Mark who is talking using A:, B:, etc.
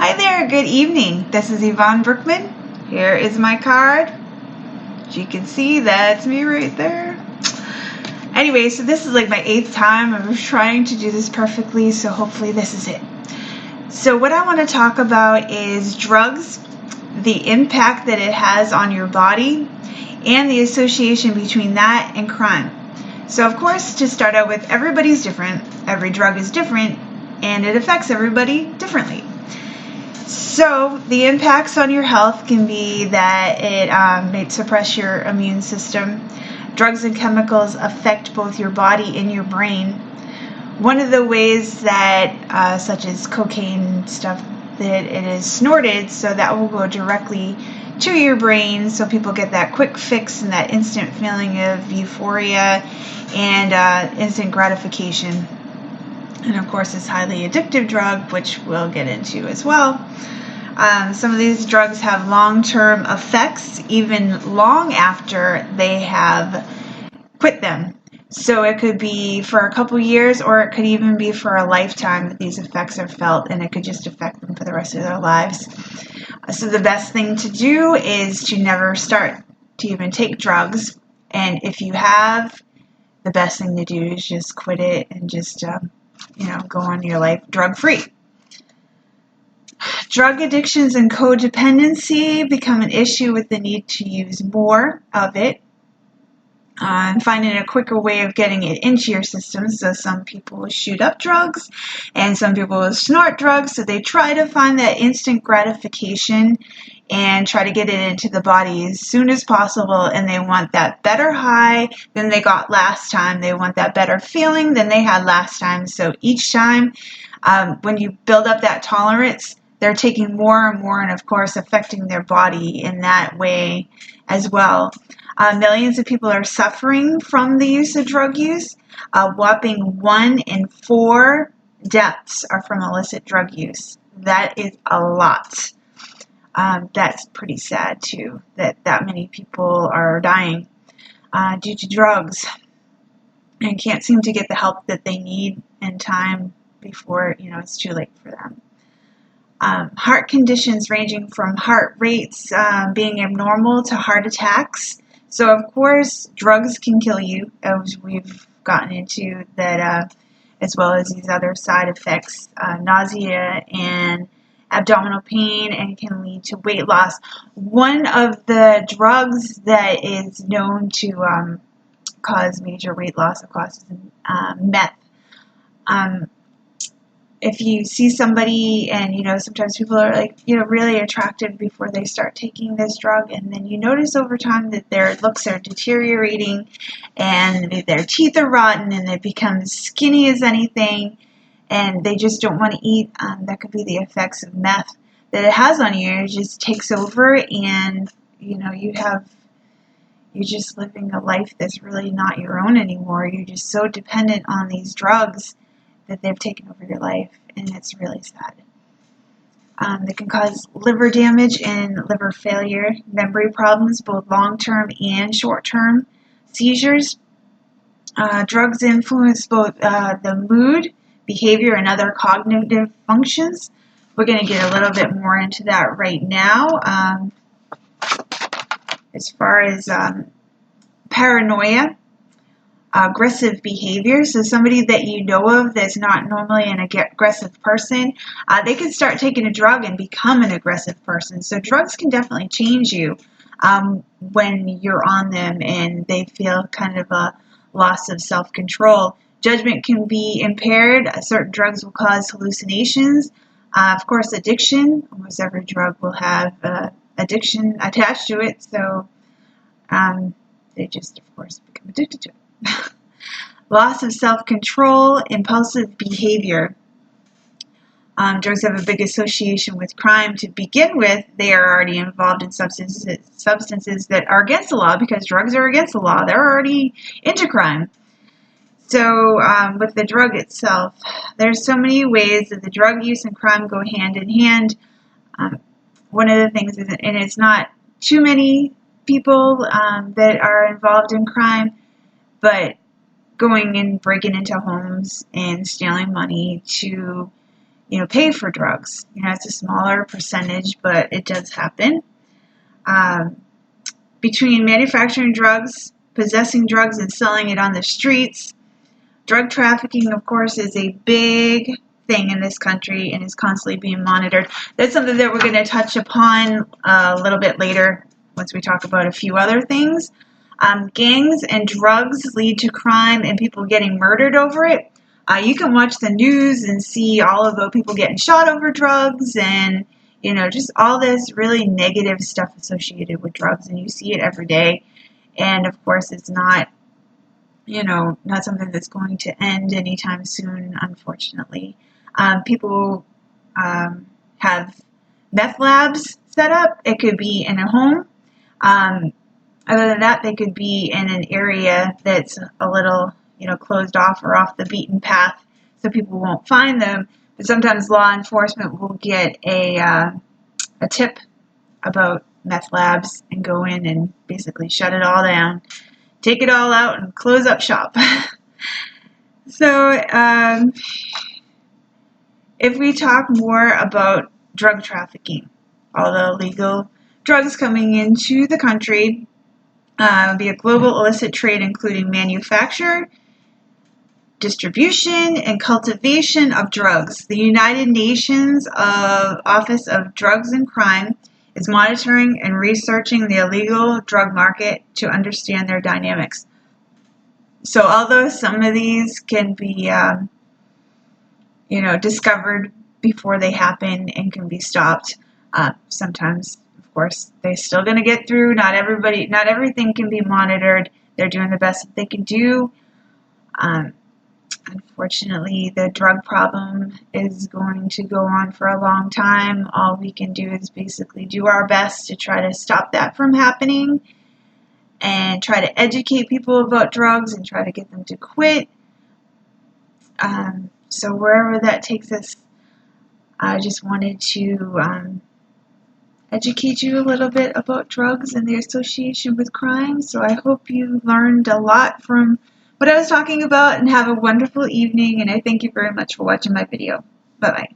A: Hi there, good evening. This is Yvonne Brookman. Here is my card. As you can see, that's me right there. Anyway, so this is like my 8th time. I'm trying to do this perfectly, so hopefully this is it. So what I want to talk about is drugs, the impact that it has on your body, and the association between that and crime. So of course, to start out with, everybody's different. Every drug is different, and it affects everybody differently. So the impacts on your health can be that it may suppress your immune system. Drugs and chemicals affect both your body and your brain. One of the ways that, such as cocaine stuff, that it is snorted, so that will go directly to your brain, so people get that quick fix and that instant feeling of euphoria and instant gratification. And of course, it's a highly addictive drug, which we'll get into as well. Some of these drugs have long-term effects, even long after they have quit them. So it could be for a couple years, or it could even be for a lifetime that these effects are felt, and it could just affect them for the rest of their lives. So the best thing to do is to never start to even take drugs. And if you have, the best thing to do is just quit it and just, go on your life drug-free. Drug addictions and codependency become an issue with the need to use more of it and finding a quicker way of getting it into your system. So some people will shoot up drugs and some people will snort drugs. So they try to find that instant gratification and try to get it into the body as soon as possible. And they want that better high than they got last time. They want that better feeling than they had last time. So each time when you build up that tolerance, they're taking more and more, and of course affecting their body in that way as well. Millions of people are suffering from the use of drug use. A whopping 1 in 4 deaths are from illicit drug use. That is a lot. That's pretty sad too, that many people are dying due to drugs and can't seem to get the help that they need in time before it's too late for them. Heart conditions ranging from heart rates being abnormal to heart attacks. So, of course, drugs can kill you, as we've gotten into that, as well as these other side effects, nausea and abdominal pain, and can lead to weight loss. One of the drugs that is known to cause major weight loss, of course, is meth. If you see somebody and, sometimes people are like, really attractive before they start taking this drug, and then you notice over time that their looks are deteriorating and their teeth are rotten and they become skinny as anything and they just don't want to eat. That could be the effects of meth that it has on you. It just takes over and, you're just living a life that's really not your own anymore. You're just so dependent on these drugs that they've taken over your life, and it's really sad. They can cause liver damage and liver failure, memory problems, both long-term and short-term, seizures. Drugs influence both the mood, behavior, and other cognitive functions. We're going to get a little bit more into that right now. As far as paranoia, aggressive behavior. So somebody that you know of that's not normally an aggressive person, they can start taking a drug and become an aggressive person. So drugs can definitely change you when you're on them and they feel kind of a loss of self-control. Judgment can be impaired. Certain drugs will cause hallucinations. Of course, addiction. Almost every drug will have addiction attached to it. So they just, of course, become addicted to it. Loss of self-control, impulsive behavior. Drugs have a big association with crime to begin with. They are already involved in substances that are against the law, because drugs are against the law. They're already into crime. So with the drug itself, there's so many ways that the drug use and crime go hand in hand. One of the things is, and it's not too many people that are involved in crime, but going and breaking into homes and stealing money to pay for drugs. It's a smaller percentage, but it does happen. Between manufacturing drugs, possessing drugs, and selling it on the streets, drug trafficking, of course, is a big thing in this country and is constantly being monitored. That's something that we're going to touch upon a little bit later once we talk about a few other things. Gangs and drugs lead to crime and people getting murdered over it. You can watch the news and see all about people getting shot over drugs and, just all this really negative stuff associated with drugs. And you see it every day. And, of course, it's not, not something that's going to end anytime soon, unfortunately. People have meth labs set up. It could be in a home. Other than that, they could be in an area that's a little, closed off or off the beaten path so people won't find them. But sometimes law enforcement will get a tip about meth labs and go in and basically shut it all down, take it all out, and close up shop. So if we talk more about drug trafficking, all the illegal drugs coming into the country, would be a global illicit trade including manufacture, distribution, and cultivation of drugs. The United Nations Office of Drugs and Crime is monitoring and researching the illegal drug market to understand their dynamics. So although some of these can be, discovered before they happen and can be stopped, sometimes, of course, they're still going to get through. Not everything can be monitored. They're doing the best that they can do. Unfortunately, the drug problem is going to go on for a long time. All we can do is basically do our best to try to stop that from happening and try to educate people about drugs and try to get them to quit. So wherever that takes us, I just wanted to educate you a little bit about drugs and their association with crime. So I hope you learned a lot from what I was talking about, and have a wonderful evening, and I thank you very much for watching my video. Bye-bye.